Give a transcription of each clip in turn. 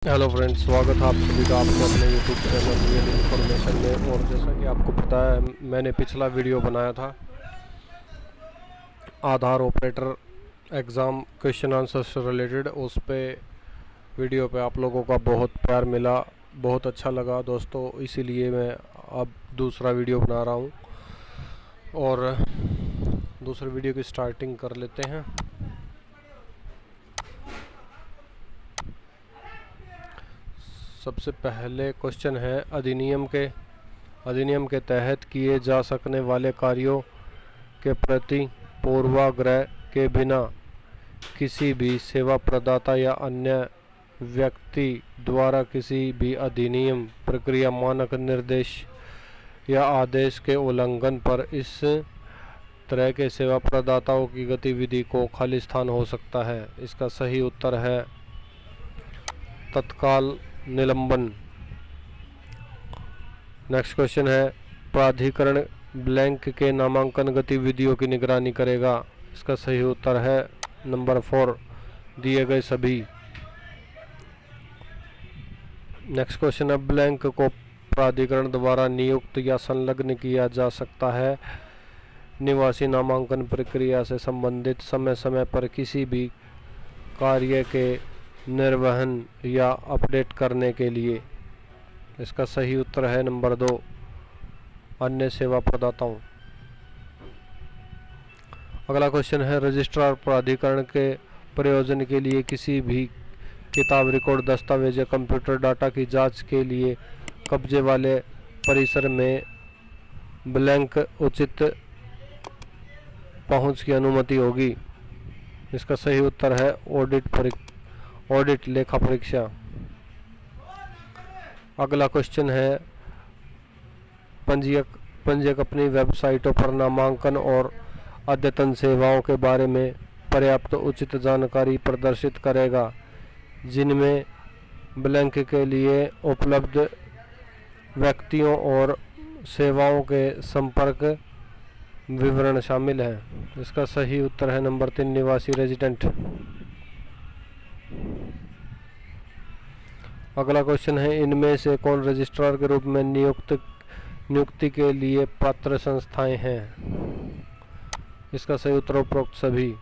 Hello friends, स्वागत है आप सभी का आपके अपने यूट्यूब चैनल रियल इन्फॉर्मेशन में। और जैसा कि आपको पता है, मैंने पिछला वीडियो बनाया था आधार ऑपरेटर एग्ज़ाम क्वेश्चन आंसर से रिलेटेड। उस पे वीडियो पे आप लोगों का बहुत प्यार मिला, बहुत अच्छा लगा दोस्तों, इसीलिए मैं अब दूसरा वीडियो बना रहा हूँ। और दूसरे वीडियो की स्टार्टिंग कर लेते हैं। सबसे पहले क्वेश्चन है, अधिनियम के तहत किए जा सकने वाले कार्यों के प्रति पूर्वाग्रह के बिना किसी भी सेवा प्रदाता या अन्य व्यक्ति द्वारा किसी भी अधिनियम, प्रक्रिया, मानक, निर्देश या आदेश के उल्लंघन पर इस तरह के सेवा प्रदाताओं की गतिविधि को खालिस्तान हो सकता है। इसका सही उत्तर है तत्काल निलंबन। नेक्स्ट क्वेश्चन है, प्राधिकरण ब्लैंक के नामांकन गतिविधियों की निगरानी करेगा। इसका सही उत्तर है नंबर 4, दिए गए सभी। नेक्स्ट क्वेश्चन है, ब्लैंक को प्राधिकरण द्वारा नियुक्त या संलग्न किया जा सकता है निवासी नामांकन प्रक्रिया से संबंधित समय समय पर किसी भी कार्य के निर्वहन या अपडेट करने के लिए। इसका सही उत्तर है नंबर 2, अन्य सेवा प्रदाताओं। अगला क्वेश्चन है, रजिस्ट्रार प्राधिकरण के प्रयोजन के लिए किसी भी किताब, रिकॉर्ड, दस्तावेज या कंप्यूटर डाटा की जांच के लिए कब्जे वाले परिसर में ब्लैंक उचित पहुंच की अनुमति होगी। इसका सही उत्तर है ऑडिट लेखा परीक्षा। अगला क्वेश्चन है, पंजीयक अपनी वेबसाइटों पर नामांकन और अद्यतन सेवाओं के बारे में पर्याप्त उचित जानकारी प्रदर्शित करेगा जिनमें ब्लैंक के लिए उपलब्ध व्यक्तियों और सेवाओं के संपर्क विवरण शामिल है। इसका सही उत्तर है नंबर 3, निवासी रेजिडेंट। अगला क्वेश्चन है, इनमें से कौन रजिस्ट्रार के रूप में नियुक्ति के लिए पात्र संस्थाएं हैं। इसका सही उत्तर उपरोक्त सभी।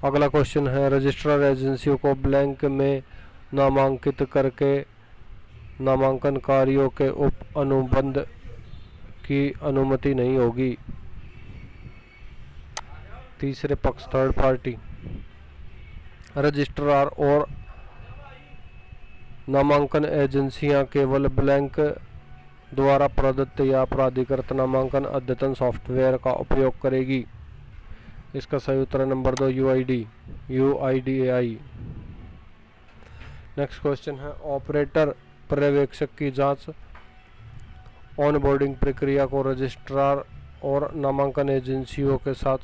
अगला क्वेश्चन है, रजिस्ट्रार एजेंसियों को ब्लैंक में नामांकित करके नामांकन कार्यों के उप अनुबंध की अनुमति नहीं होगी। तीसरे पक्ष, थर्ड पार्टी। रजिस्ट्रार और नामांकन एजेंसियां केवल ब्लैंक द्वारा प्रदत्त या प्राधिकृत नामांकन अद्यतन सॉफ्टवेयर का उपयोग करेगी। इसका सही उत्तर नंबर 2, UIDAI। नेक्स्ट क्वेश्चन है, ऑपरेटर पर्यवेक्षक की जांच ऑनबोर्डिंग प्रक्रिया को रजिस्ट्रार और नामांकन एजेंसियों के साथ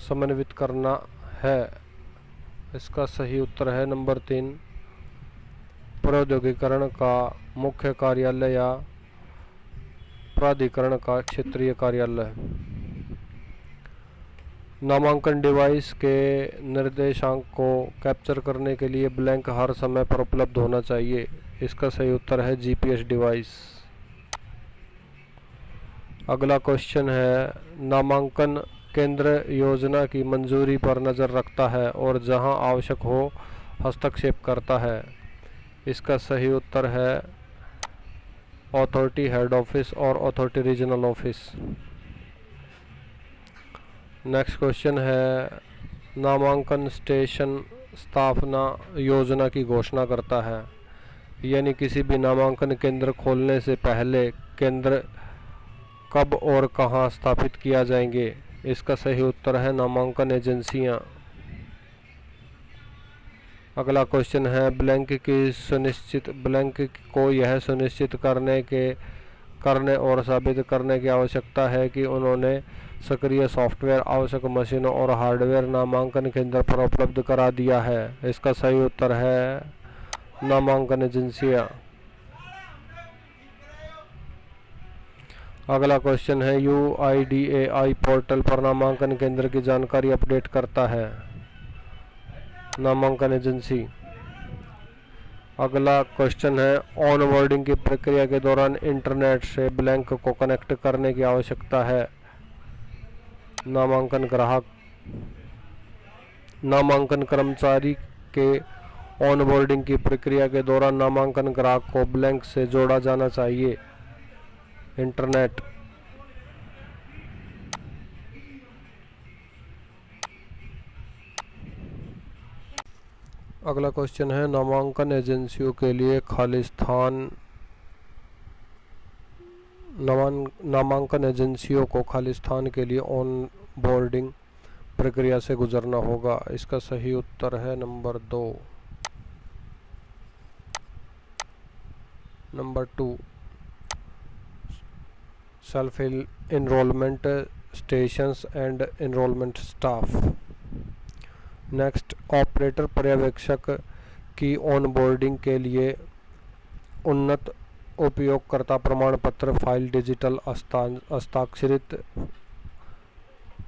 समन्वित करना है। इसका सही उत्तर है नंबर 3, प्रौद्योगिकरण का मुख्य कार्यालय या प्राधिकरण का क्षेत्रीय कार्यालय। नामांकन डिवाइस के निर्देशांक को कैप्चर करने के लिए ब्लैंक हर समय पर उपलब्ध होना चाहिए। इसका सही उत्तर है GPS डिवाइस। अगला क्वेश्चन है, नामांकन केंद्र योजना की मंजूरी पर नज़र रखता है और जहां आवश्यक हो हस्तक्षेप करता है। इसका सही उत्तर है अथॉरिटी हेड ऑफिस और authority regional office. Next question है, नामांकन स्टेशन स्थापना योजना की घोषणा करता है, यानी किसी भी नामांकन केंद्र खोलने से पहले केंद्र कब और कहां स्थापित किया जाएंगे। इसका सही उत्तर है नामांकन एजेंसियां। अगला क्वेश्चन है, ब्लैंक को यह सुनिश्चित करने और साबित करने की आवश्यकता है कि उन्होंने सक्रिय सॉफ्टवेयर आवश्यक मशीनों और हार्डवेयर नामांकन केंद्र पर उपलब्ध करा दिया है। इसका सही उत्तर है नामांकन एजेंसियां। अगला क्वेश्चन है, UIDAI पोर्टल पर नामांकन केंद्र की जानकारी अपडेट करता है। नामांकन एजेंसी। अगला क्वेश्चन है, ऑन बोर्डिंग की प्रक्रिया के दौरान इंटरनेट से ब्लैंक को कनेक्ट करने की आवश्यकता है। नामांकन ग्राहक। नामांकन कर्मचारी के ऑन बोर्डिंग की प्रक्रिया के दौरान नामांकन ग्राहक को ब्लैंक से जोड़ा जाना चाहिए। इंटरनेट। अगला क्वेश्चन है, नामांकन एजेंसियों के लिए खाली स्थान। नामांकन एजेंसियों को खाली स्थान के लिए ऑन बोर्डिंग प्रक्रिया से गुजरना होगा। इसका सही उत्तर है number 2। Number 2, self enrolment stations and enrolment staff. Next, operator पर्यवेक्षक की ऑन बोर्डिंग के लिए उन्नत उपयोगकर्ता प्रमाण पत्र फाइल डिजिटल हस्ताक्षरित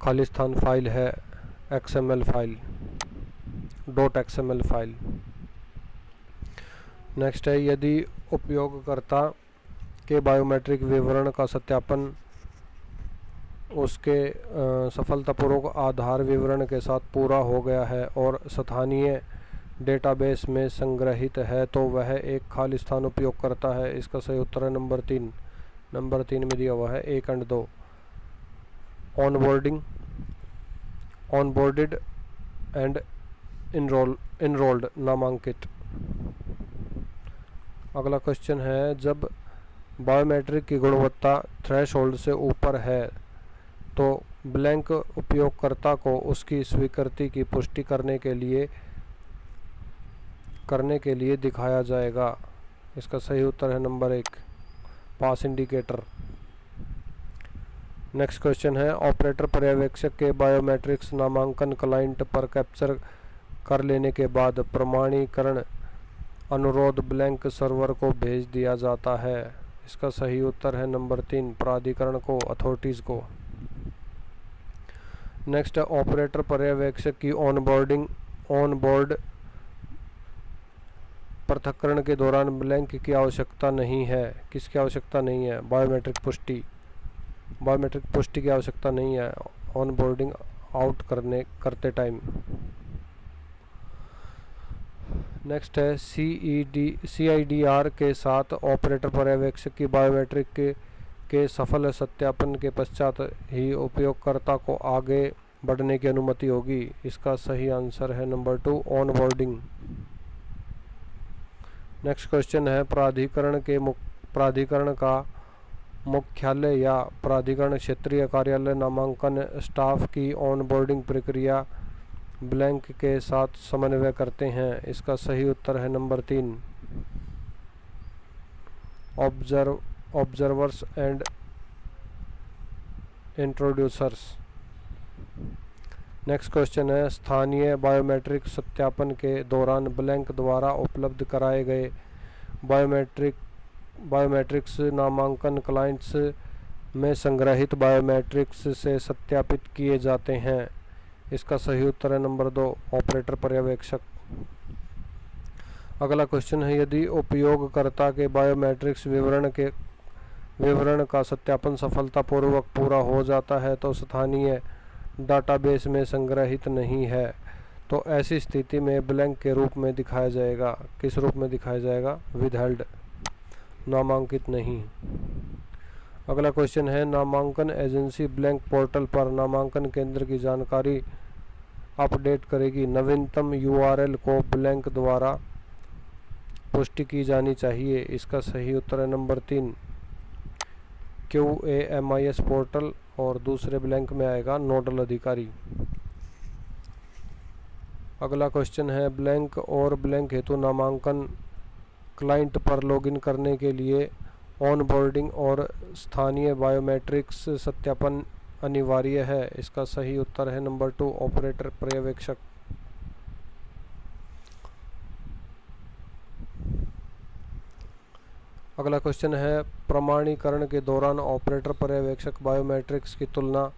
खालिस्तान फाइल है। XML file, .xml file. Next है, यदि उपयोगकर्ता के बायोमेट्रिक विवरण का सत्यापन उसके सफलतापूर्वक आधार विवरण के साथ पूरा हो गया है और स्थानीय डेटाबेस में संग्रहित है तो वह एक खालिस्तान उपयोगकर्ता है। इसका सही उत्तर है नंबर 3। नंबर 3 में दिया हुआ है 1 और 2। ऑनबोर्डेड एंड इनरोल्ड नामांकित। अगला क्वेश्चन है, जब बायोमेट्रिक की गुणवत्ता थ्रेशहोल्ड से ऊपर है तो ब्लैंक उपयोगकर्ता को उसकी स्वीकृति की पुष्टि करने के लिए दिखाया जाएगा। इसका सही उत्तर है नंबर 1, पास इंडिकेटर। नेक्स्ट क्वेश्चन है, ऑपरेटर पर्यवेक्षक के बायोमेट्रिक्स नामांकन क्लाइंट पर कैप्चर कर लेने के बाद प्रमाणीकरण अनुरोध ब्लैंक सर्वर को भेज दिया जाता है। इसका सही उत्तर है नंबर 3, प्राधिकरण को, अथॉरिटीज को। नेक्स्ट, ऑपरेटर पर्यवेक्षक की ऑन बोर्ड पृथक्करण के दौरान ब्लैंक की आवश्यकता नहीं है। किसकी आवश्यकता नहीं है? बायोमेट्रिक पुष्टि की आवश्यकता नहीं है ऑन बोर्डिंग आउट करते टाइम। नेक्स्ट है, CIDR के साथ ऑपरेटर पर्यवेक्षक की बायोमेट्रिक के सफल सत्यापन के पश्चात ही उपयोगकर्ता को आगे बढ़ने की अनुमति होगी। इसका सही आंसर है number 2, on boarding. Next question है, प्राधिकरण का मुख्यालय या प्राधिकरण क्षेत्रीय कार्यालय नामांकन स्टाफ की ऑन बोर्डिंग प्रक्रिया ब्लैंक के साथ समन्वय करते हैं। इसका सही उत्तर है number 3, observers and introducers. Next question है, स्थानीय बायोमेट्रिक सत्यापन के दौरान ब्लैंक द्वारा उपलब्ध कराए गए बायोमेट्रिक्स नामांकन क्लाइंट्स में संग्रहित बायोमेट्रिक्स से सत्यापित किए जाते हैं। इसका सही उत्तर है नंबर 2, ऑपरेटर पर्यवेक्षक। अगला क्वेश्चन है, यदि उपयोगकर्ता के बायोमेट्रिक्स विवरण का सत्यापन सफलतापूर्वक पूरा हो जाता है तो स्थानीय डाटाबेस में संग्रहित नहीं है तो ऐसी स्थिति में ब्लैंक के रूप में दिखाया जाएगा। किस रूप में दिखाया जाएगा? विदहेल्ड, नामांकित नहीं। अगला क्वेश्चन है, नामांकन एजेंसी ब्लैंक पोर्टल पर नामांकन केंद्र की जानकारी अपडेट करेगी। नवीनतम URL को ब्लैंक द्वारा पुष्टि की जानी चाहिए। इसका सही उत्तर है नंबर 3, QAMIS पोर्टल, और दूसरे ब्लैंक में आएगा नोडल अधिकारी। अगला क्वेश्चन है, ब्लैंक और ब्लैंक हेतु नामांकन क्लाइंट पर लॉगिन करने के लिए ऑन बोर्डिंग और स्थानीय बायोमेट्रिक्स सत्यापन अनिवार्य है। इसका सही उत्तर है नंबर 2, ऑपरेटर पर्यवेक्षक। अगला क्वेश्चन है, प्रमाणीकरण के दौरान ऑपरेटर पर्यवेक्षक बायोमेट्रिक्स की तुलना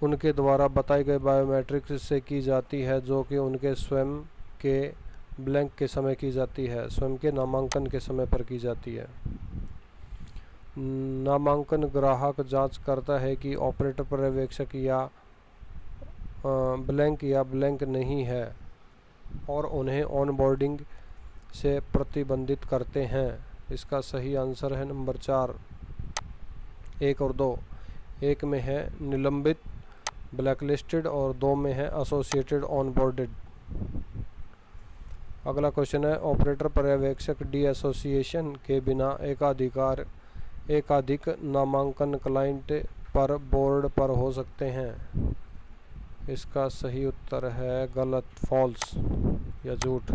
उनके द्वारा बताई गई बायोमेट्रिक्स से की जाती है, जो कि उनके स्वयं के ब्लैंक के समय की जाती है, स्वयं के नामांकन के समय पर की जाती है। नामांकन ग्राहक जांच करता है कि ऑपरेटर पर्यवेक्षक या ब्लैंक नहीं है और उन्हें ऑनबोर्डिंग से प्रतिबंधित करते हैं। इसका सही आंसर है नंबर 4, 1 और 2। 1 में है निलंबित ब्लैकलिस्टेड और 2 में है एसोसिएटेड ऑनबोर्डेड। अगला क्वेश्चन है ऑपरेटर पर्यवेक्षक डीएसोसिएशन के बिना एकाधिक नामांकन क्लाइंट पर बोर्ड पर हो सकते हैं। इसका सही उत्तर है गलत, फॉल्स या झूठ।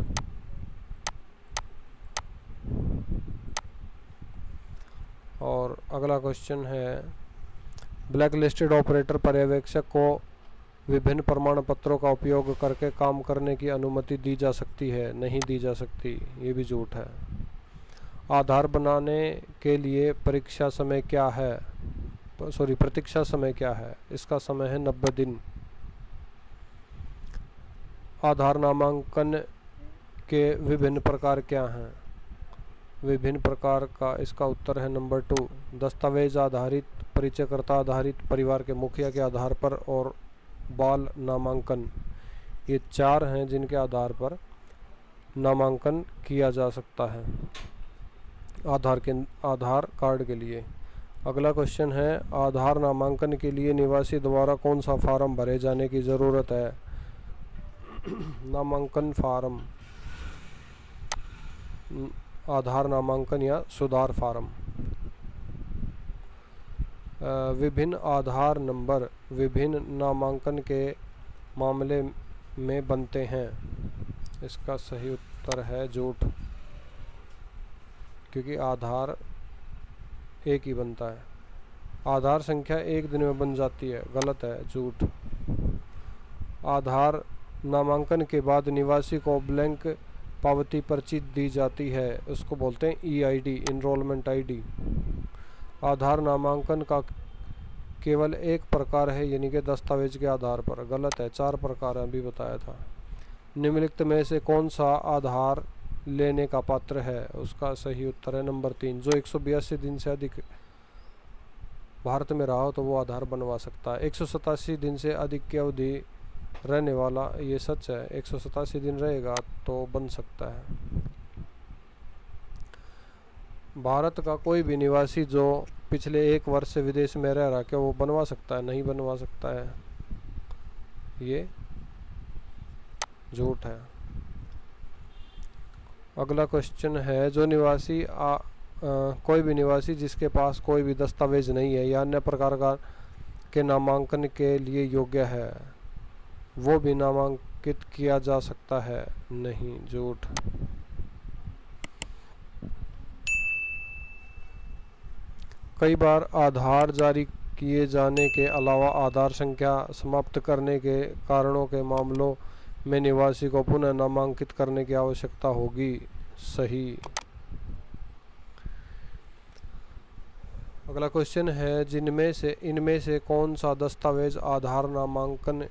और अगला क्वेश्चन है ब्लैकलिस्टेड ऑपरेटर पर्यवेक्षक को विभिन्न प्रमाण पत्रों का उपयोग करके काम करने की अनुमति दी जा सकती है, नहीं दी जा सकती, ये भी झूठ है। आधार बनाने के लिए प्रतीक्षा समय क्या है? इसका समय है 90 दिन। आधार नामांकन के विभिन्न प्रकार क्या हैं? विभिन्न प्रकार का इसका उत्तर है नंबर 2, दस्तावेज आधारित, परिचयकर्ता आधारित, परिवार के मुखिया के आधार पर और बाल नामांकन। ये 4 हैं जिनके आधार पर नामांकन किया जा सकता है आधार कार्ड के लिए। अगला क्वेश्चन है आधार नामांकन के लिए निवासी द्वारा कौन सा फार्म भरे जाने की ज़रूरत है? नामांकन फार्म, आधार नामांकन या सुधार फार्म। विभिन्न आधार नंबर विभिन्न नामांकन के मामले में बनते हैं। इसका सही उत्तर है झूठ, क्योंकि आधार एक ही बनता है। आधार संख्या एक दिन में बन जाती है, गलत है, झूठ। आधार नामांकन के बाद निवासी को ब्लैंक पावती पर्ची दी जाती है, उसको बोलते हैं EID, इनरोलमेंट ID। आधार नामांकन का केवल एक प्रकार है, यानी कि दस्तावेज के आधार पर, गलत है, 4 प्रकार अभी बताया था। निम्नलिखित में से कौन सा आधार लेने का पात्र है? उसका सही उत्तर है नंबर 3, जो 182 दिन से अधिक भारत में रहा हो तो वो आधार बनवा सकता है। 187 दिन से अधिक की अवधि रहने वाला, ये सच है, 187 दिन रहेगा तो बन सकता है। भारत का कोई भी निवासी जो पिछले 1 वर्ष से विदेश में रह रहा, क्या वो बनवा सकता है? नहीं बनवा सकता है, ये झूठ है। अगला क्वेश्चन है जो निवासी कोई भी निवासी जिसके पास कोई भी दस्तावेज नहीं है या अन्य प्रकार के नामांकन के लिए योग्य है, वो भी नामांकित किया जा सकता है? नहीं, झूठ। कई बार आधार जारी किए जाने के अलावा आधार संख्या समाप्त करने के कारणों के मामलों में निवासी को पुनः नामांकित करने की आवश्यकता होगी, सही। अगला क्वेश्चन है इनमें से कौन सा दस्तावेज आधार नामांकन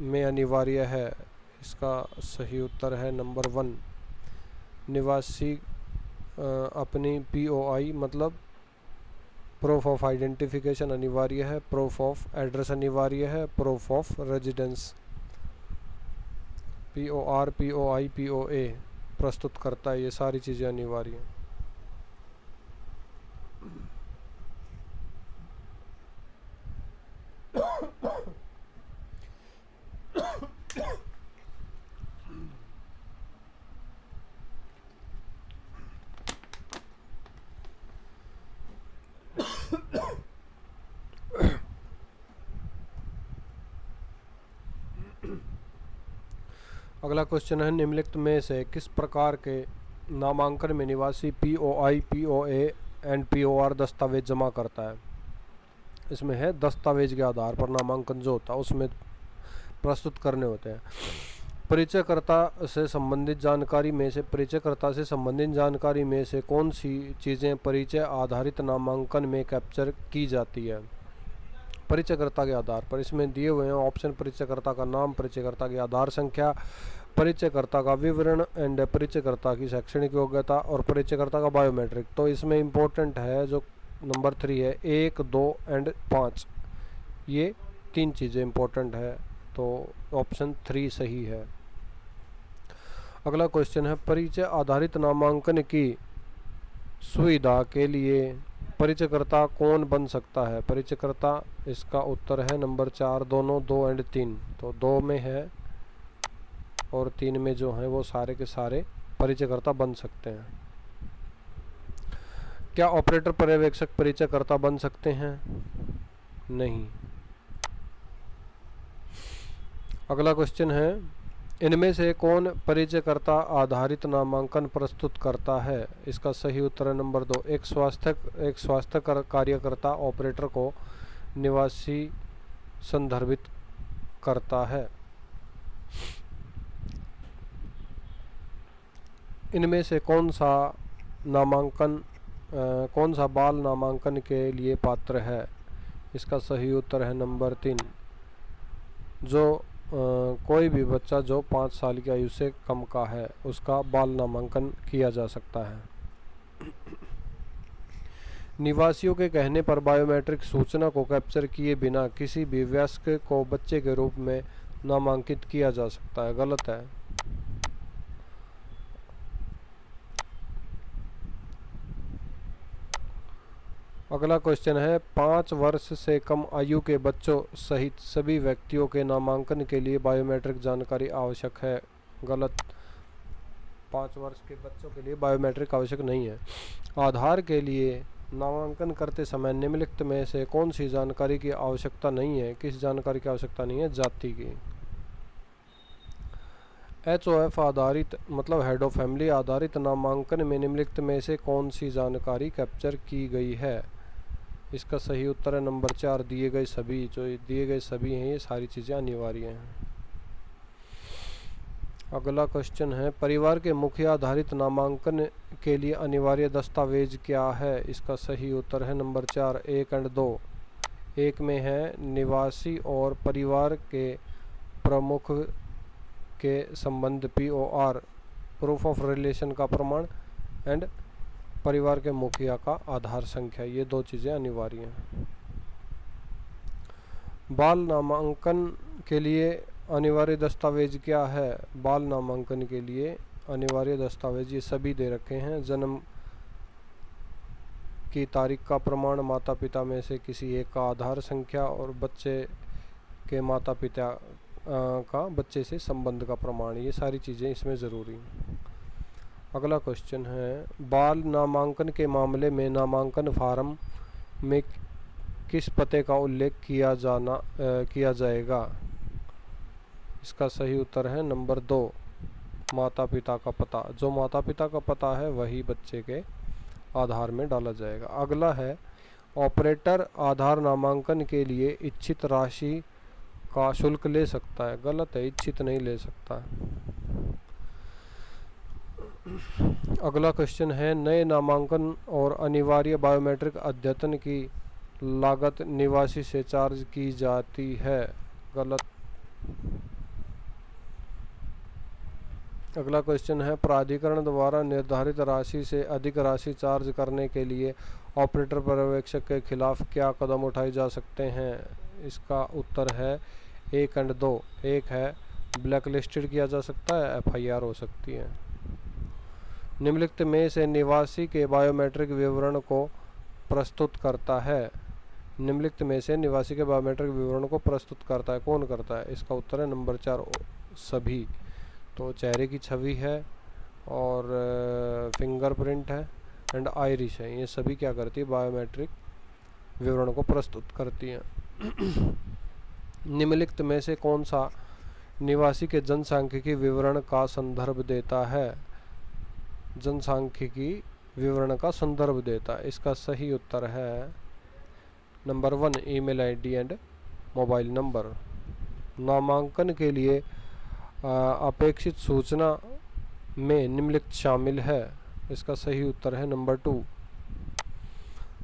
में अनिवार्य है? इसका सही उत्तर है नंबर 1, निवासी अपनी POI मतलब प्रूफ ऑफ आइडेंटिफिकेशन अनिवार्य है, प्रूफ ऑफ एड्रेस अनिवार्य है, proof of residence POR, POI, POA प्रस्तुत करता है, ये सारी चीज़ें अनिवार्य हैं। अगला क्वेश्चन है निम्नलिखित में से किस प्रकार के नामांकन में निवासी POI, POA एंड POR दस्तावेज जमा करता है? इसमें है दस्तावेज के आधार पर नामांकन जो होता है उसमें प्रस्तुत करने होते हैं। परिचयकर्ता से संबंधित जानकारी में से कौन सी चीज़ें परिचय आधारित नामांकन में कैप्चर की जाती है? परिचयकर्ता के आधार पर। इसमें दिए हुए हैं ऑप्शन: परिचयकर्ता का नाम, परिचयकर्ता की आधार संख्या, परिचयकर्ता का विवरण एंड परिचयकर्ता की शैक्षणिक योग्यता और परिचयकर्ता का बायोमेट्रिक। तो इसमें इम्पोर्टेंट है जो नंबर 3 है, 1, 2 एंड 5, ये 3 चीज़ें इम्पोर्टेंट है, तो ऑप्शन 3 सही है। अगला क्वेश्चन है, परिचय आधारित नामांकन की सुविधा के लिए परिचयकर्ता कौन बन सकता है? परिचयकर्ता, इसका उत्तर है नंबर 4, दोनों, 2 एंड 3। तो 2 में है और 3 में जो है वो सारे के सारे परिचयकर्ता बन सकते हैं। क्या ऑपरेटर पर्यवेक्षक परिचयकर्ता बन सकते हैं? नहीं। अगला क्वेश्चन है, इनमें से कौन परिचयकर्ता आधारित नामांकन प्रस्तुत करता है? इसका सही उत्तर है नंबर 2, एक स्वास्थ्य कार्यकर्ता ऑपरेटर को निवासी संदर्भित करता है। इनमें से कौन सा बाल नामांकन के लिए पात्र है? इसका सही उत्तर है नंबर 3, जो कोई भी बच्चा जो 5 साल की आयु से कम का है उसका बाल नामांकन किया जा सकता है। निवासियों के कहने पर बायोमेट्रिक सूचना को कैप्चर किए बिना किसी भी वयस्क को बच्चे के रूप में नामांकित किया जा सकता है। गलत है। अगला क्वेश्चन है, 5 वर्ष से कम आयु के बच्चों सहित सभी व्यक्तियों के नामांकन के लिए बायोमेट्रिक जानकारी आवश्यक है। गलत। 5 वर्ष के बच्चों के लिए बायोमेट्रिक आवश्यक नहीं है। आधार के लिए नामांकन करते समय निम्नलिखित में से कौन सी जानकारी की आवश्यकता नहीं है? किस जानकारी की आवश्यकता नहीं है? जाति की। HOF आधारित मतलब हेड ऑफ फैमिली आधारित नामांकन में निम्नलिखित में से कौन सी जानकारी कैप्चर की गई है? इसका सही उत्तर है नंबर 4, दिए गए सभी। जो दिए गए सभी हैं ये सारी चीज़ें अनिवार्य हैं। अगला क्वेश्चन है, परिवार के मुखिया आधारित नामांकन के लिए अनिवार्य दस्तावेज क्या है? इसका सही उत्तर है नंबर 4, 1 एंड 2। 1 में है निवासी और परिवार के प्रमुख के संबंध POR प्रूफ ऑफ रिलेशन का प्रमाण एंड परिवार के मुखिया का आधार संख्या, ये 2 चीज़ें अनिवार्य हैं। बाल नामांकन के लिए अनिवार्य दस्तावेज क्या है? बाल नामांकन के लिए अनिवार्य दस्तावेज ये सभी दे रखे हैं। जन्म की तारीख का प्रमाण, माता पिता में से किसी एक का आधार संख्या और बच्चे के माता पिता का बच्चे से संबंध का प्रमाण, ये सारी चीज़ें इसमें ज़रूरी हैं। अगला क्वेश्चन है, बाल नामांकन के मामले में नामांकन फार्म में किस पते का उल्लेख किया जाएगा? इसका सही उत्तर है नंबर 2, माता पिता का पता। जो माता पिता का पता है वही बच्चे के आधार में डाला जाएगा। अगला है, ऑपरेटर आधार नामांकन के लिए इच्छित राशि का शुल्क ले सकता है? गलत है, इच्छित नहीं ले सकता। अगला क्वेश्चन है, नए नामांकन और अनिवार्य बायोमेट्रिक अद्यतन की लागत निवासी से चार्ज की जाती है? गलत। अगला क्वेश्चन है, प्राधिकरण द्वारा निर्धारित राशि से अधिक राशि चार्ज करने के लिए ऑपरेटर पर्यवेक्षक के खिलाफ क्या कदम उठाए जा सकते हैं? इसका उत्तर है 1 एंड 2। 1 है ब्लैक लिस्टेड किया जा सकता है, FIR हो सकती है। निम्नलिखित में से निवासी के बायोमेट्रिक विवरण को प्रस्तुत करता है? निम्नलिखित में से निवासी के बायोमेट्रिक विवरण को प्रस्तुत करता है, कौन करता है? इसका उत्तर है नंबर 4, सभी। तो चेहरे की छवि है और फिंगरप्रिंट है एंड आइरिश है, ये सभी क्या करती है? बायोमेट्रिक विवरण को प्रस्तुत करती हैं। निम्नलिखित में से कौन सा निवासी के जनसांख्यिकी विवरण का संदर्भ देता है? जनसांख्यिकी विवरण का संदर्भ देता है। इसका सही उत्तर है number 1, email ID and mobile number. नामांकन के लिए अपेक्षित सूचना में निम्नलिखित शामिल है? इसका सही उत्तर है नंबर 2,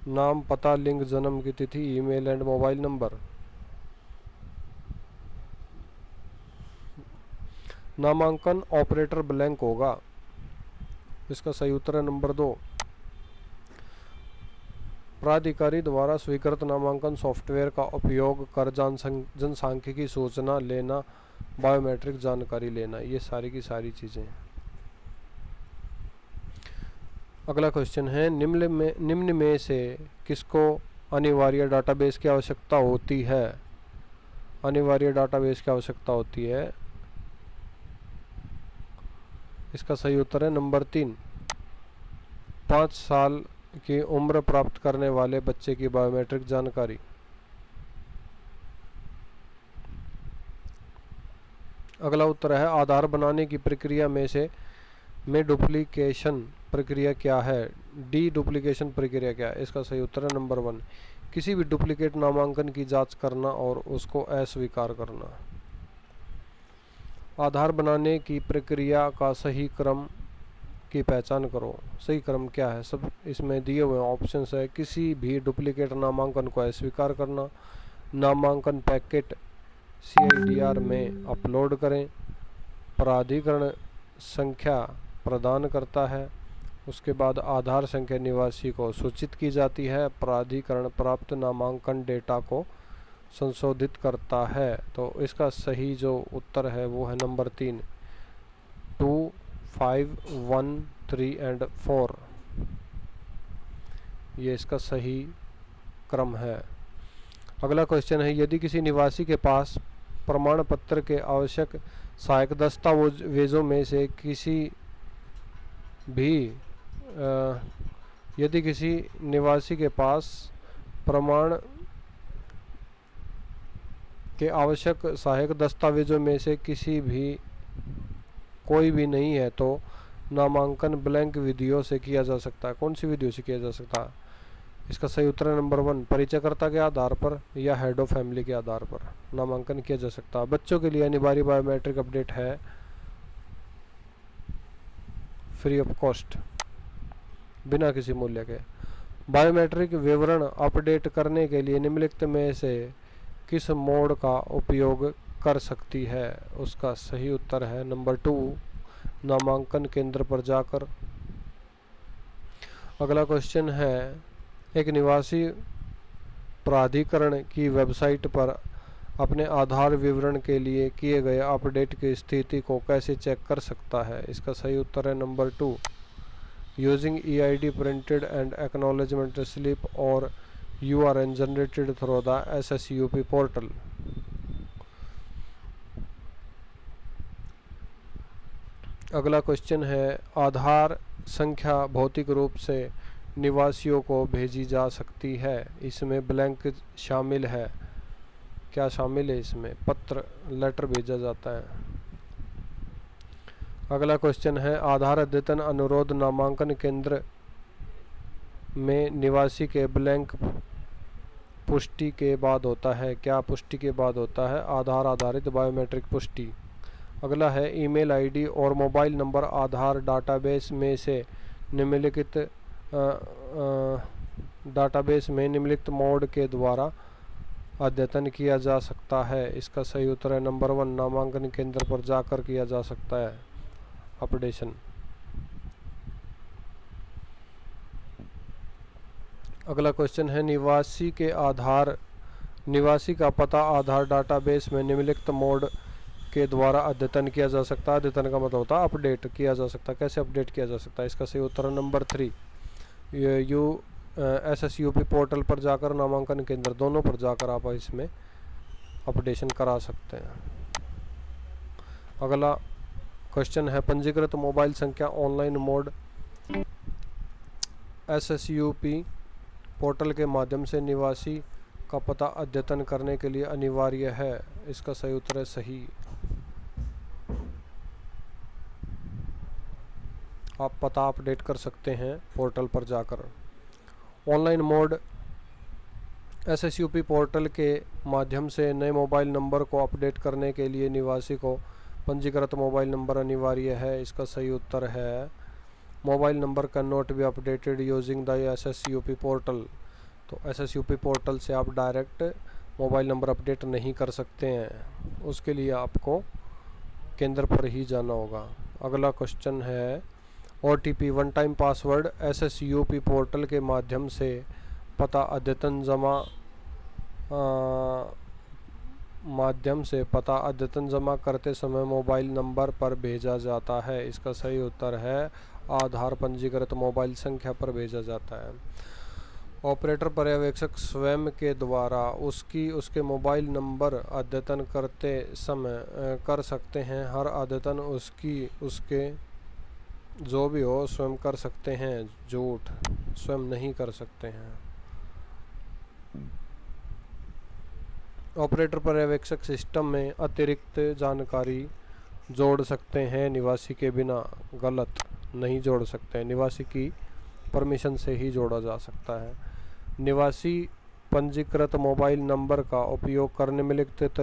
नाम, पता, लिंग, जन्म की तिथि, ईमेल एंड मोबाइल नंबर। नामांकन ऑपरेटर ब्लैंक होगा। इसका सही उत्तर है नंबर 2। प्राधिकारी द्वारा स्वीकृत नामांकन सॉफ्टवेयर का उपयोग कर जनसांख्यिकी सूचना लेना, बायोमेट्रिक जानकारी लेना, ये सारी की सारी चीज़ें। अगला क्वेश्चन है, निम्न में से किसको अनिवार्य डाटाबेस की आवश्यकता होती है? अनिवार्य डाटाबेस की आवश्यकता होती है। इसका सही उत्तर है नंबर 3। 5 साल की उम्र प्राप्त करने वाले बच्चे की बायोमेट्रिक जानकारी। अगला उत्तर है, आधार बनाने की प्रक्रिया में डुप्लीकेशन प्रक्रिया क्या है? डी डुप्लीकेशन प्रक्रिया क्या है? इसका सही उत्तर है नंबर 1, किसी भी डुप्लीकेट नामांकन की जांच करना और उसको अस्वीकार करना। आधार बनाने की प्रक्रिया का सही क्रम की पहचान करो। सही क्रम क्या है? सब इसमें दिए हुए ऑप्शंस है। किसी भी डुप्लीकेट नामांकन को अस्वीकार करना, नामांकन पैकेट CIDR में अपलोड करें, प्राधिकरण संख्या प्रदान करता है, उसके बाद आधार संख्या निवासी को सूचित की जाती है, प्राधिकरण प्राप्त नामांकन डेटा को संशोधित करता है। तो इसका सही जो उत्तर है वो है नंबर 3, 2, 5, 1, 3 एंड 4। ये इसका सही क्रम है। अगला क्वेश्चन है, यदि किसी निवासी के पास प्रमाण पत्र के आवश्यक सहायक दस्तावेजों में से किसी भी यदि किसी निवासी के पास प्रमाण के आवश्यक सहायक दस्तावेजों में से कोई भी नहीं है तो नामांकन ब्लैंक विधियों से किया जा सकता है। कौन सी विधियों से किया जा सकता है? इसका सही उत्तर है नंबर 1, परिचयकर्ता के आधार पर या हेड ऑफ फैमिली के आधार पर नामांकन किया जा सकता है। बच्चों के लिए अनिवार्य बायोमेट्रिक अपडेट है फ्री ऑफ कॉस्ट, बिना किसी मूल्य के। बायोमेट्रिक विवरण अपडेट करने के लिए निम्नलिखित में से किस मोड का उपयोग कर सकती है? उसका सही उत्तर है नंबर 2, नामांकन केंद्र पर जाकर। अगला क्वेश्चन है, एक निवासी प्राधिकरण की वेबसाइट पर अपने आधार विवरण के लिए किए गए अपडेट की स्थिति को कैसे चेक कर सकता है? इसका सही उत्तर है number 2, using EID printed and acknowledgement slip और URN generated through the SSUP portal. अगला क्वेश्चन है, आधार संख्या भौतिक रूप से निवासियों को भेजी जा सकती है, इसमें ब्लैंक शामिल है। क्या शामिल है इसमें? पत्र, लेटर भेजा जाता है। अगला क्वेश्चन है, आधार अद्यतन अनुरोध नामांकन केंद्र में निवासी के ब्लैंक पुष्टि के बाद होता है। क्या पुष्टि के बाद होता है? आधार आधारित बायोमेट्रिक पुष्टि। अगला है, ईमेल ID और मोबाइल नंबर आधार डाटाबेस में निम्नलिखित मोड के द्वारा अद्यतन किया जा सकता है। इसका सही उत्तर है नंबर 1, नामांकन केंद्र पर जाकर किया जा सकता है अपडेशन। अगला क्वेश्चन है, निवासी का पता आधार डाटाबेस में निम्नलिखित मोड के द्वारा अद्यतन किया जा सकता है। अद्यतन का मतलब होता है अपडेट किया जा सकता है। कैसे अपडेट किया जा सकता है? इसका सही उत्तर है नंबर 3, SSUP पोर्टल पर जाकर, नामांकन केंद्र, दोनों पर जाकर आप इसमें अपडेशन करा सकते हैं। अगला क्वेश्चन है, पंजीकृत मोबाइल संख्या ऑनलाइन मोड SSUP पोर्टल के माध्यम से निवासी का पता अद्यतन करने के लिए अनिवार्य है। इसका सही उत्तर है सही। आप पता अपडेट कर सकते हैं पोर्टल पर जाकर। ऑनलाइन मोड SSUP पोर्टल के माध्यम से नए मोबाइल नंबर को अपडेट करने के लिए निवासी को पंजीकृत मोबाइल नंबर अनिवार्य है। इसका सही उत्तर है, mobile number can not be updated using the SSUP portal. तो SSUP पोर्टल से आप डायरेक्ट मोबाइल नंबर अपडेट नहीं कर सकते हैं, उसके लिए आपको केंद्र पर ही जाना होगा। अगला क्वेश्चन है OTP one time password SSUP portal के माध्यम से पता अद्यतन जमा करते समय मोबाइल नंबर पर भेजा जाता है। इसका सही उत्तर है आधार पंजीकृत मोबाइल संख्या पर भेजा जाता है। ऑपरेटर पर्यवेक्षक स्वयं के द्वारा उसके मोबाइल नंबर अद्यतन करते समय कर सकते हैं। हर अद्यतन उसके जो भी हो स्वयं कर सकते हैं, झूठ स्वयं नहीं कर सकते हैं। ऑपरेटर पर्यवेक्षक सिस्टम में अतिरिक्त जानकारी जोड़ सकते हैं निवासी के बिना, गलत, नहीं जोड़ सकते। निवासी की परमिशन से ही जोड़ा जा सकता है। निवासी पंजीकृत मोबाइल नंबर का उपयोग कर निम्नलिखित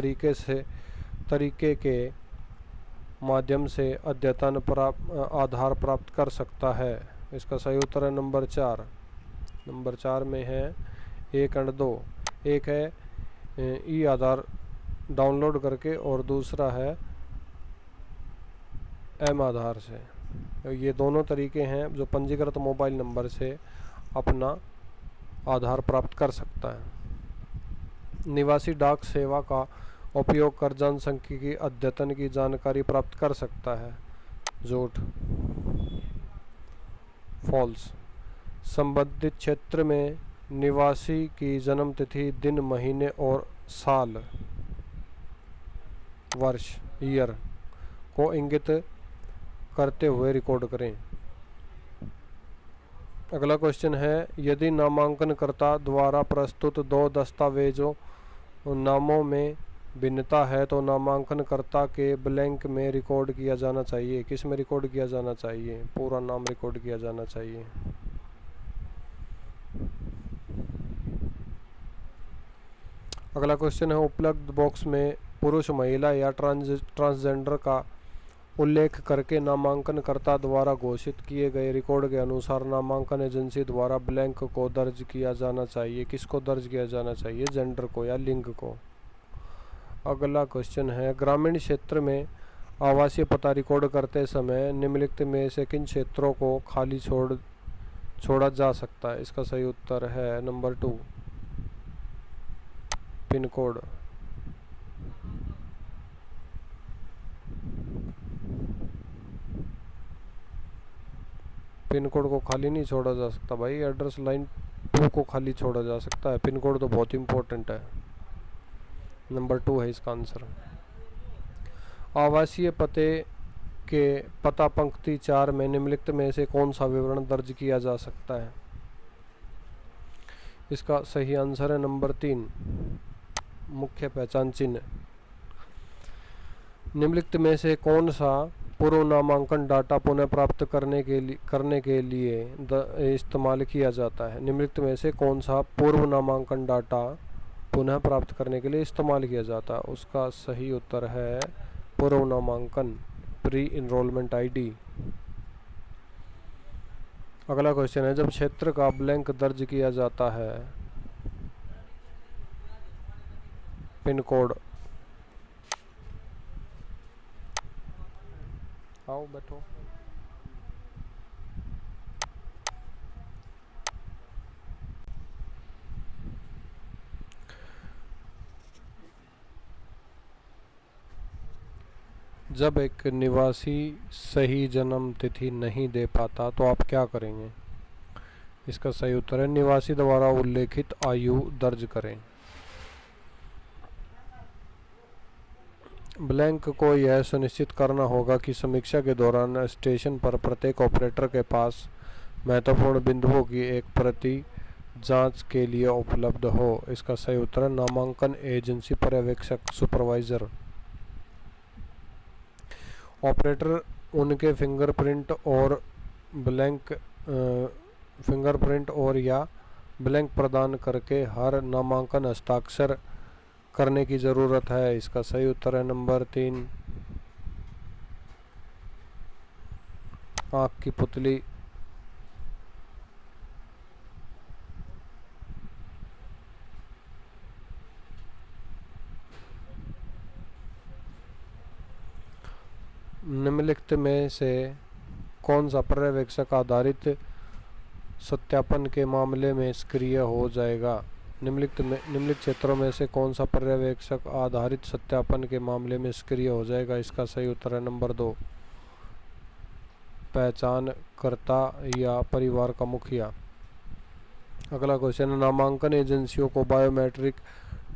तरीके के माध्यम से अद्यतन आधार प्राप्त कर सकता है। इसका सही उत्तर है नंबर 4। नंबर 4 में है 1 और 2। एक है ई आधार डाउनलोड करके और दूसरा है एम आधार से। तो ये दोनों तरीके हैं जो पंजीकृत मोबाइल नंबर से अपना आधार प्राप्त कर सकता है। निवासी डाक सेवा का उपयोग कर जनसंख्यिकी अद्यतन की जानकारी प्राप्त कर सकता है, झूठ, फॉल्स। संबंधित क्षेत्र में निवासी की जन्म तिथि, दिन, महीने और साल, वर्ष, ईयर को इंगित करते हुए रिकॉर्ड करें। अगला क्वेश्चन है यदि नामांकनकर्ता द्वारा प्रस्तुत 2 दस्तावेजों नामों में भिन्नता है तो नामांकनकर्ता के ब्लैंक में रिकॉर्ड किया जाना चाहिए। किस में रिकॉर्ड किया जाना चाहिए? पूरा नाम रिकॉर्ड किया जाना चाहिए। अगला क्वेश्चन है उपलब्ध बॉक्स में पुरुष, महिला या ट्रांसजेंडर का उल्लेख करके नामांकनकर्ता द्वारा घोषित किए गए रिकॉर्ड के अनुसार नामांकन एजेंसी द्वारा ब्लैंक को दर्ज किया जाना चाहिए। किसको दर्ज किया जाना चाहिए? जेंडर को या लिंग को। अगला क्वेश्चन है ग्रामीण क्षेत्र में आवासीय पता रिकॉर्ड करते समय निम्नलिखित में से किन क्षेत्रों को खाली छोड़ा जा सकता है? इसका सही उत्तर है number 2, pin code. Pin code को खाली नहीं छोड़ा जा सकता भाई, एड्रेस लाइन 2 को खाली छोड़ा जा सकता है। पिन कोड तो बहुत इंपॉर्टेंट है। नंबर 2 है इसका आंसर। आवासीय पते के पता पंक्ति 4 में निम्नलिखित में से कौन सा विवरण दर्ज किया जा सकता है? इसका सही आंसर है नंबर 3, मुख्य पहचान चिन्ह। निम्नलिखित में से कौन सा पूर्व नामांकन डाटा पुनः प्राप्त करने के लिए इस्तेमाल किया जाता है? निम्नलिखित में से कौन सा पूर्व नामांकन डाटा पुनः प्राप्त करने के लिए इस्तेमाल किया जाता है? उसका सही उत्तर है पूर्व नामांकन, प्री इनरोलमेंट आईडी। अगला क्वेश्चन है जब क्षेत्र का ब्लैंक दर्ज किया जाता है, पिन कोड। आओ बैठो। जब एक निवासी सही जन्म तिथि नहीं दे पाता तो आप क्या करेंगे? इसका सही उत्तर है निवासी द्वारा उल्लेखित आयु दर्ज करें। ब्लैंक को यह सुनिश्चित करना होगा कि समीक्षा के दौरान स्टेशन पर प्रत्येक ऑपरेटर के पास महत्वपूर्ण बिंदुओं की एक प्रति जांच के लिए उपलब्ध हो। इसका सही उत्तर है नामांकन एजेंसी पर्यवेक्षक, सुपरवाइजर। ऑपरेटर उनके फिंगरप्रिंट और या ब्लैंक प्रदान करके हर नामांकन हस्ताक्षर करने की ज़रूरत है। इसका सही उत्तर है नंबर 3, आँख की पुतली। निम्नलिखित में से कौन सा पर्यवेक्षक आधारित सत्यापन के मामले में सक्रिय हो जाएगा? निम्नलिखित क्षेत्रों में से कौन सा पर्यवेक्षक आधारित सत्यापन के मामले में सक्रिय हो जाएगा? इसका सही उत्तर है नंबर 2, पहचानकर्ता या परिवार का मुखिया। अगला क्वेश्चन है, नामांकन एजेंसियों को बायोमेट्रिक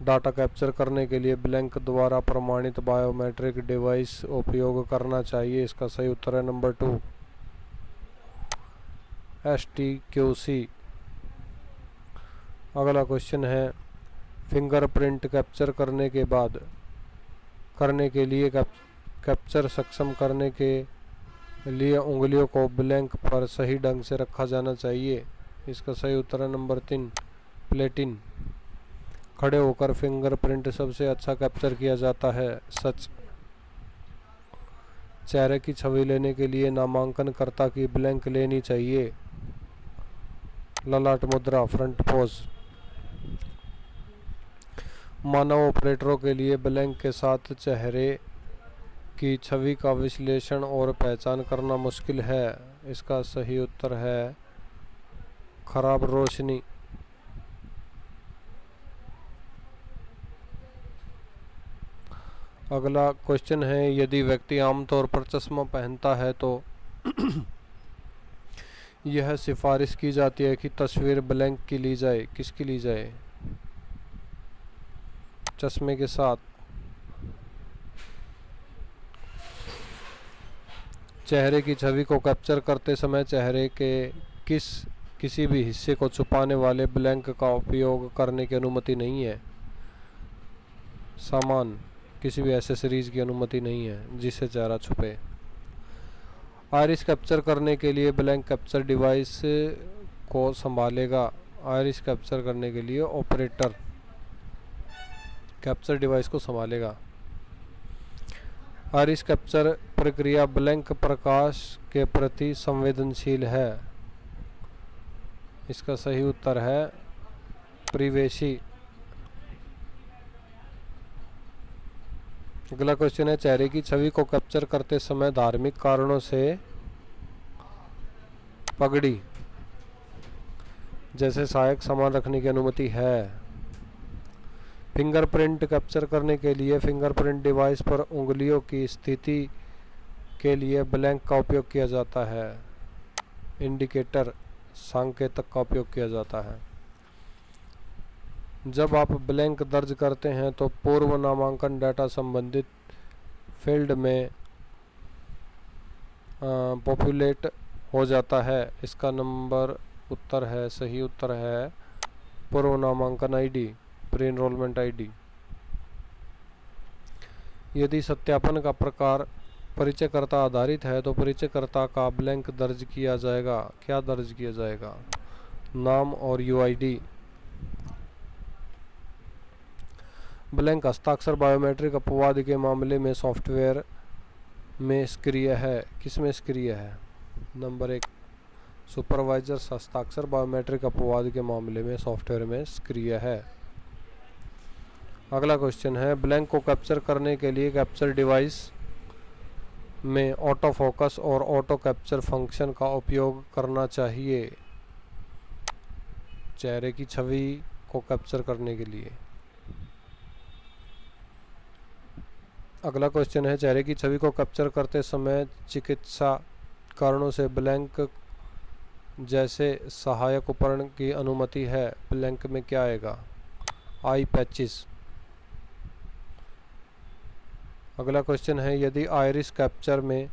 डाटा कैप्चर करने के लिए ब्लैंक द्वारा प्रमाणित बायोमेट्रिक डिवाइस उपयोग करना चाहिए। इसका सही उत्तर है नंबर 2, STQC। अगला क्वेश्चन है, फिंगरप्रिंट कैप्चर करने के लिए कैप्चर सक्षम करने के लिए उंगलियों को ब्लैंक पर सही ढंग से रखा जाना चाहिए। इसका सही उत्तर है नंबर 3, प्लेटिन। खड़े होकर फिंगरप्रिंट सबसे अच्छा कैप्चर किया जाता है, सच। चेहरे की छवि लेने के लिए नामांकनकर्ता की ब्लैंक लेनी चाहिए, ललाट मुद्रा, फ्रंट पोज। मानव ऑपरेटरों के लिए ब्लैंक के साथ चेहरे की छवि का विश्लेषण और पहचान करना मुश्किल है। इसका सही उत्तर है खराब रोशनी। अगला क्वेश्चन है, यदि व्यक्ति आमतौर पर चश्मा पहनता है तो यह सिफारिश की जाती है कि तस्वीर ब्लैंक की ली जाए। किसकी ली जाए? चश्मे के साथ। चेहरे की छवि को कैप्चर करते समय चेहरे के किसी भी हिस्से को छुपाने वाले ब्लैंक का उपयोग करने की अनुमति नहीं है। सामान, किसी भी एसेसरीज की अनुमति नहीं है जिससे चेहरा छुपे। आइरिस कैप्चर करने के लिए ब्लैंक कैप्चर डिवाइस को संभालेगा। आइरिस कैप्चर करने के लिए ऑपरेटर कैप्चर डिवाइस को संभालेगा। आइरिस कैप्चर प्रक्रिया ब्लैंक प्रकाश के प्रति संवेदनशील है। इसका सही उत्तर है परिवेशी। अगला क्वेश्चन है, चेहरे की छवि को कैप्चर करते समय धार्मिक कारणों से पगड़ी जैसे सहायक सामान रखने की अनुमति है। फिंगरप्रिंट कैप्चर करने के लिए फिंगरप्रिंट डिवाइस पर उंगलियों की स्थिति के लिए ब्लैंक का उपयोग किया जाता है। इंडिकेटर, संकेतक का उपयोग किया जाता है। जब आप ब्लैंक दर्ज करते हैं तो पूर्व नामांकन डाटा संबंधित फील्ड में पॉपुलेट हो जाता है। इसका नंबर उत्तर है, सही उत्तर है पूर्व नामांकन आईडी, प्री एनरोलमेंट आईडी। यदि सत्यापन का प्रकार परिचयकर्ता आधारित है तो परिचयकर्ता का ब्लैंक दर्ज किया जाएगा। क्या दर्ज किया जाएगा? नाम और यूआईडी। ब्लैंक हस्ताक्षर बायोमेट्रिक अपवाद के मामले में सॉफ्टवेयर में सक्रिय है। किसमें सक्रिय है? नंबर 1, सुपरवाइजर हस्ताक्षर बायोमेट्रिक अपवाद के मामले में सॉफ्टवेयर में सक्रिय है। अगला क्वेश्चन है, ब्लैंक को कैप्चर करने के लिए कैप्चर डिवाइस में ऑटो फोकस और ऑटो कैप्चर फंक्शन का उपयोग करना चाहिए। चेहरे की छवि को कैप्चर करने के लिए। अगला क्वेश्चन है, चेहरे की छवि को कैप्चर करते समय चिकित्सा कारणों से ब्लैंक जैसे सहायक उपकरण की अनुमति है। ब्लैंक में क्या आएगा? आई पैचेस। अगला क्वेश्चन है, यदि आइरिस कैप्चर में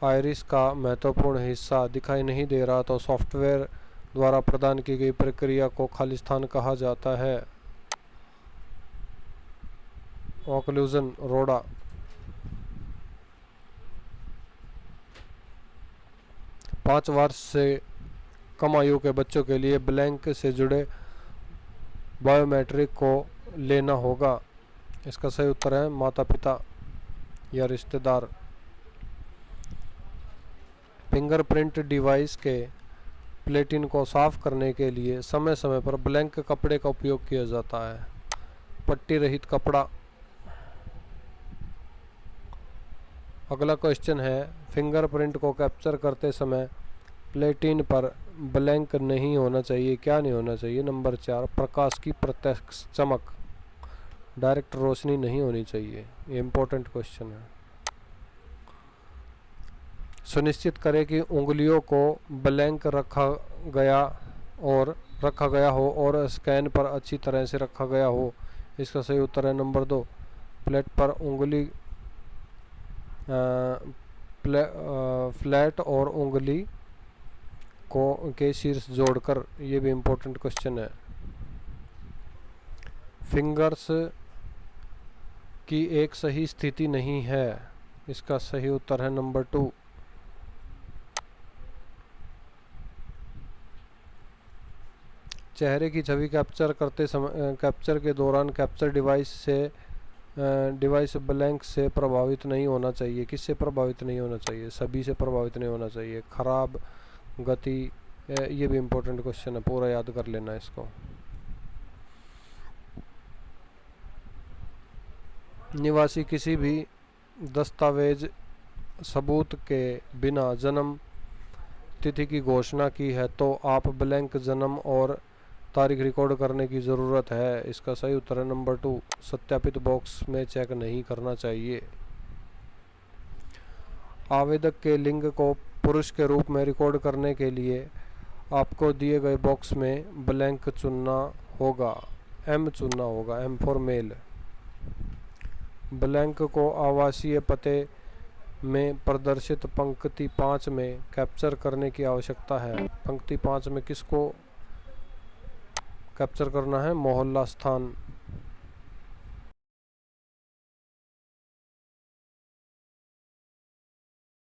आइरिस का महत्वपूर्ण हिस्सा दिखाई नहीं दे रहा तो सॉफ्टवेयर द्वारा प्रदान की गई प्रक्रिया को खालिस्तान कहा जाता है। ऑक्लूजन, रोड़ा। पाँच वर्ष से कम आयु के बच्चों के लिए ब्लैंक से जुड़े बायोमेट्रिक को लेना होगा। इसका सही उत्तर है माता पिता या रिश्तेदार। फिंगरप्रिंट डिवाइस के प्लेटिन को साफ करने के लिए समय समय पर ब्लैंक कपड़े का उपयोग किया जाता है। पट्टी रहित कपड़ा। अगला क्वेश्चन है, फिंगरप्रिंट को कैप्चर करते समय प्लेटिन पर ब्लैंक नहीं होना चाहिए, क्या नहीं होना चाहिए? नंबर 4, प्रकाश की प्रत्यक्ष चमक, डायरेक्ट रोशनी नहीं होनी चाहिए। ये इंपॉर्टेंट क्वेश्चन है। सुनिश्चित करें कि उंगलियों को ब्लैंक रखा गया हो और स्कैन पर अच्छी तरह से रखा गया हो। इसका सही उत्तर है नंबर 2, प्लेट पर उंगली फ्लैट और उंगली को के शीर्ष जोड़कर। ये भी इम्पोर्टेंट क्वेश्चन है। फिंगर्स की एक सही स्थिति नहीं है। इसका सही उत्तर है नंबर 2। चेहरे की छवि कैप्चर के दौरान कैप्चर डिवाइस ब्लैंक से प्रभावित नहीं होना चाहिए। किससे प्रभावित नहीं होना चाहिए? सभी से प्रभावित नहीं होना चाहिए। खराब गति, ये भी इम्पोर्टेंट क्वेश्चन है, पूरा याद कर लेना इसको। निवासी किसी भी दस्तावेज सबूत के बिना जन्म तिथि की घोषणा की है तो आप ब्लैंक जन्म और तारीख रिकॉर्ड करने की ज़रूरत है। इसका सही उत्तर है नंबर 2, सत्यापित बॉक्स में चेक नहीं करना चाहिए। आवेदक के लिंग को पुरुष के रूप में रिकॉर्ड करने के लिए आपको दिए गए बॉक्स में ब्लैंक चुनना होगा, एम चुनना होगा, एम फॉर मेल। ब्लैंक को आवासीय पते में प्रदर्शित पंक्ति 5 में कैप्चर करने की आवश्यकता है। पंक्ति 5 में किसको कैप्चर करना है? मोहल्ला स्थान